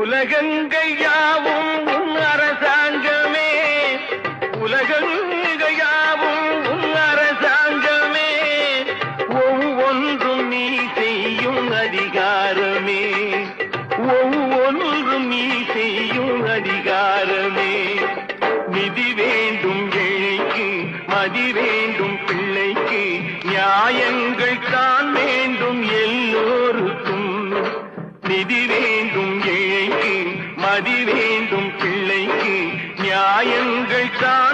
உலகங்கையாவும் உன் அரசாங்கமே, உலகங்கையாவும் உன் அரசாங்கமே, ஒவ்வொன்றும் நீ செய்யும் அதிகாரமே, ஒவ்வொன்றும் நீ செய்யும் அதிகாரமே. நிதி வேண்டும் ஏழைக்கு, மதி வேண்டும் பிள்ளைக்கு, நியாயங்கள் தான் வேண்டும் எல்லோருக்கும். நிதி வேண்டும் ஏழைக்கு, மதி வேண்டும் பிள்ளைக்கு, நியாயங்கள் தான்